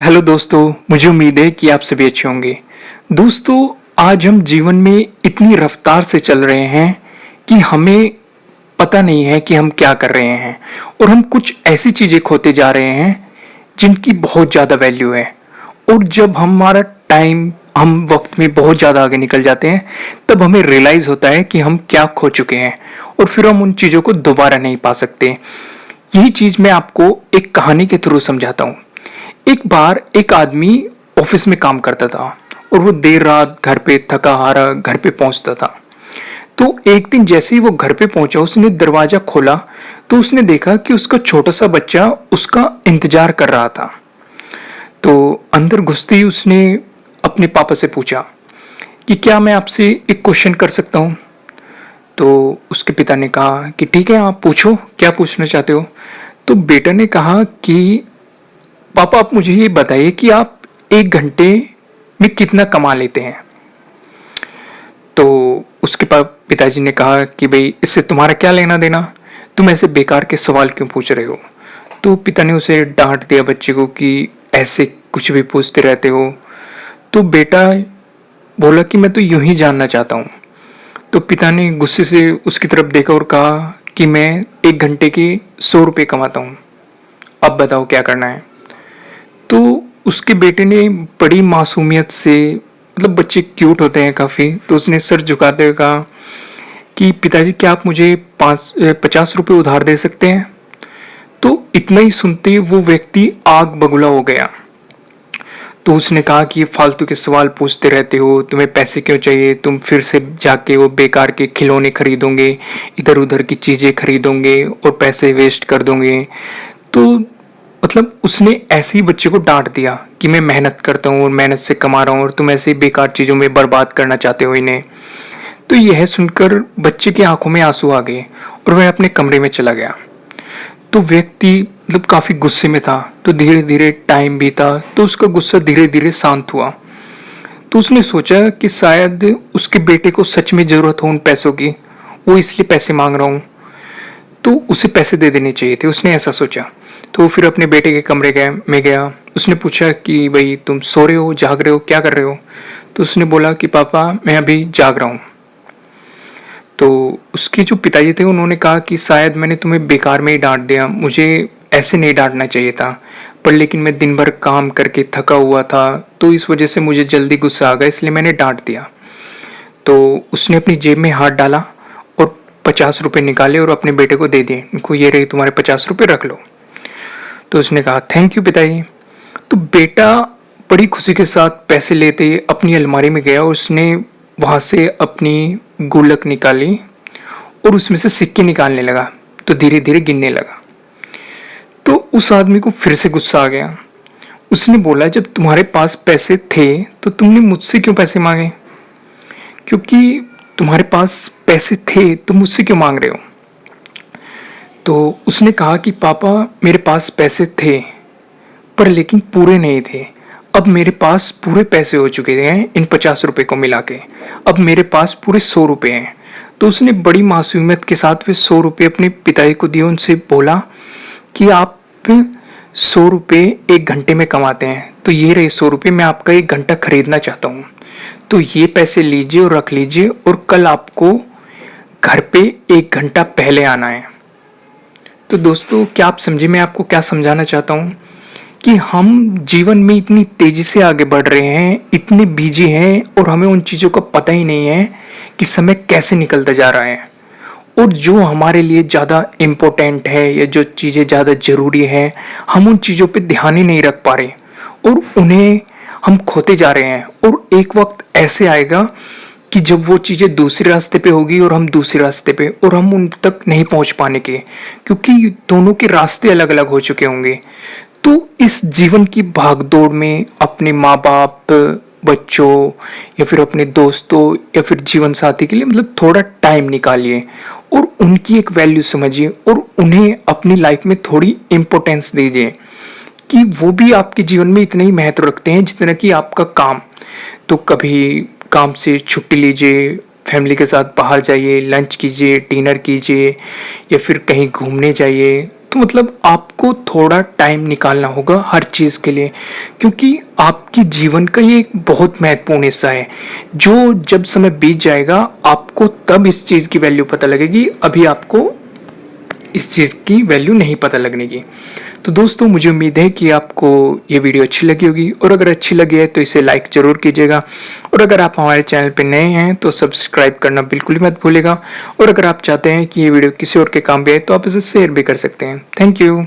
Hello दोस्तों, मुझे उम्मीद है कि आप सभी अच्छे होंगे। दोस्तों, आज हम जीवन में इतनी रफ्तार से चल रहे हैं कि हमें पता नहीं है कि हम क्या कर रहे हैं और हम कुछ ऐसी चीजें खोते जा रहे हैं जिनकी बहुत ज़्यादा वैल्यू है। और जब हमारा टाइम हम वक्त में बहुत ज़्यादा आगे निकल जाते हैं तब हमें रियलाइज़ होता है कि हम क्या खो चुके हैं और फिर हम उन चीज़ों को दोबारा नहीं पा सकते। यही चीज़ मैं आपको एक कहानी के थ्रू समझाता हूँ। एक बार एक आदमी ऑफिस में काम करता था और वो देर रात घर पे थका हारा घर पे पहुंचता था। तो एक दिन जैसे ही वो घर पे पहुंचा, उसने दरवाजा खोला तो उसने देखा कि उसका छोटा सा बच्चा उसका इंतजार कर रहा था। तो अंदर घुसते ही उसने अपने पापा से पूछा कि क्या मैं आपसे एक क्वेश्चन कर सकता हूँ। तो उसके पिता ने कहा कि ठीक है, आप पूछो, क्या पूछना चाहते हो। तो बेटा ने कहा कि पापा, आप मुझे ये बताइए कि आप एक घंटे में कितना कमा लेते हैं। तो उसके पिताजी ने कहा कि भाई, इससे तुम्हारा क्या लेना देना, तुम ऐसे बेकार के सवाल क्यों पूछ रहे हो। तो पिता ने उसे डांट दिया बच्चे को कि ऐसे कुछ भी पूछते रहते हो। तो बेटा बोला कि मैं तो यूं ही जानना चाहता हूँ। तो पिता ने गुस्से से उसकी तरफ देखा और कहा कि मैं एक घंटे के 100 रुपये कमाता हूँ, अब बताओ क्या करना है। तो उसके बेटे ने बड़ी मासूमियत से, मतलब बच्चे क्यूट होते हैं काफ़ी, तो उसने सर झुकाते हुए कहा कि पिताजी, क्या आप मुझे 50 रुपये उधार दे सकते हैं। तो इतना ही सुनते ही वो व्यक्ति आग बगुला हो गया। तो उसने कहा कि ये फालतू के सवाल पूछते रहते हो, तुम्हें पैसे क्यों चाहिए, तुम फिर से जाके वो बेकार के खिलौने खरीदोगे, इधर उधर की चीज़ें खरीदोगे और पैसे वेस्ट कर दोगे। तो मतलब उसने ऐसे ही बच्चे को डांट दिया कि मैं मेहनत करता हूँ और मेहनत से कमा रहा हूँ और तुम ऐसे ही बेकार चीज़ों में बर्बाद करना चाहते हो इन्हें। तो यह सुनकर बच्चे की आंखों में आंसू आ गए और वह अपने कमरे में चला गया। तो व्यक्ति मतलब काफ़ी गुस्से में था। तो धीरे धीरे टाइम बीता तो उसका गुस्सा धीरे धीरे शांत हुआ। तो उसने सोचा कि शायद उसके बेटे को सच में ज़रूरत हो उन पैसों की, वो इसलिए पैसे मांग रहा हूँ, तो उसे पैसे दे देने चाहिए थे, उसने ऐसा सोचा। तो वो फिर अपने बेटे के कमरे में गया। उसने पूछा कि भाई, तुम सो रहे हो, जाग रहे हो, क्या कर रहे हो। तो उसने बोला कि पापा, मैं अभी जाग रहा हूँ। तो उसके जो पिताजी थे उन्होंने कहा कि शायद मैंने तुम्हें बेकार में ही डांट दिया, मुझे ऐसे नहीं डांटना चाहिए था, पर लेकिन मैं दिन भर काम करके थका हुआ था तो इस वजह से मुझे जल्दी गुस्सा आ गया, इसलिए मैंने डांट दिया। तो उसने अपनी जेब में हाथ डाला और 50 रुपये निकाले और अपने बेटे को दे दिए। इनको, ये रही तुम्हारे 50 रुपये, रख लो। तो उसने कहा थैंक यू पिताजी। तो बेटा बड़ी खुशी के साथ पैसे लेते अपनी अलमारी में गया और उसने वहाँ से अपनी गुल्लक निकाली और उसमें से सिक्के निकालने लगा। तो धीरे धीरे गिनने लगा। तो उस आदमी को फिर से गुस्सा आ गया। उसने बोला, जब तुम्हारे पास पैसे थे तो तुमने मुझसे क्यों पैसे मांगे, क्योंकि तुम्हारे पास पैसे थे तो मुझसे क्यों मांग रहे हो। तो उसने कहा कि पापा, मेरे पास पैसे थे पर लेकिन पूरे नहीं थे। अब मेरे पास पूरे पैसे हो चुके हैं इन 50 रुपये को मिला के, अब मेरे पास पूरे 100 रुपये हैं। तो उसने बड़ी मासूमियत के साथ वे 100 रुपये अपने पिताजी को दिए। उनसे बोला कि आप 100 रुपये एक घंटे में कमाते हैं, तो ये रहे 100 रुपये, मैं आपका एक घंटा खरीदना चाहता हूँ, तो ये पैसे लीजिए और रख लीजिए और कल आपको घर पे एक घंटा पहले आना है। तो दोस्तों, क्या आप समझे मैं आपको क्या समझाना चाहता हूँ कि हम जीवन में इतनी तेजी से आगे बढ़ रहे हैं, इतने बिजी हैं और हमें उन चीज़ों का पता ही नहीं है कि समय कैसे निकलता जा रहा है। और जो हमारे लिए ज़्यादा इम्पोर्टेंट है या जो चीज़ें ज़्यादा ज़रूरी है, हम उन चीज़ों पे ध्यान ही नहीं रख पा रहे और उन्हें हम खोते जा रहे हैं। और एक वक्त ऐसे आएगा कि जब वो चीज़ें दूसरे रास्ते पे होगी और हम दूसरे रास्ते पे, और हम उन तक नहीं पहुंच पाने के, क्योंकि दोनों के रास्ते अलग अलग हो चुके होंगे। तो इस जीवन की भागदौड़ में अपने माँ बाप, बच्चों या फिर अपने दोस्तों या फिर जीवन साथी के लिए मतलब थोड़ा टाइम निकालिए और उनकी एक वैल्यू समझिए और उन्हें अपनी लाइफ में थोड़ी इम्पोर्टेंस दीजिए कि वो भी आपके जीवन में इतना ही महत्व रखते हैं जितना कि आपका काम। तो कभी काम से छुट्टी लीजिए, फैमिली के साथ बाहर जाइए, लंच कीजिए, डिनर कीजिए या फिर कहीं घूमने जाइए, तो मतलब आपको थोड़ा टाइम निकालना होगा हर चीज़ के लिए, क्योंकि आपके जीवन का ये एक बहुत महत्वपूर्ण हिस्सा है। जो जब समय बीत जाएगा आपको तब इस चीज़ की वैल्यू पता लगेगी, अभी आपको इस चीज़ की वैल्यू नहीं पता लगने की। तो दोस्तों मुझे उम्मीद है कि आपको ये वीडियो अच्छी लगी होगी, और अगर अच्छी लगी है तो इसे लाइक ज़रूर कीजिएगा, और अगर आप हमारे चैनल पर नए हैं तो सब्सक्राइब करना बिल्कुल भी मत भूलिएगा, और अगर आप चाहते हैं कि ये वीडियो किसी और के काम भी आए तो आप इसे शेयर भी कर सकते हैं। Thank you.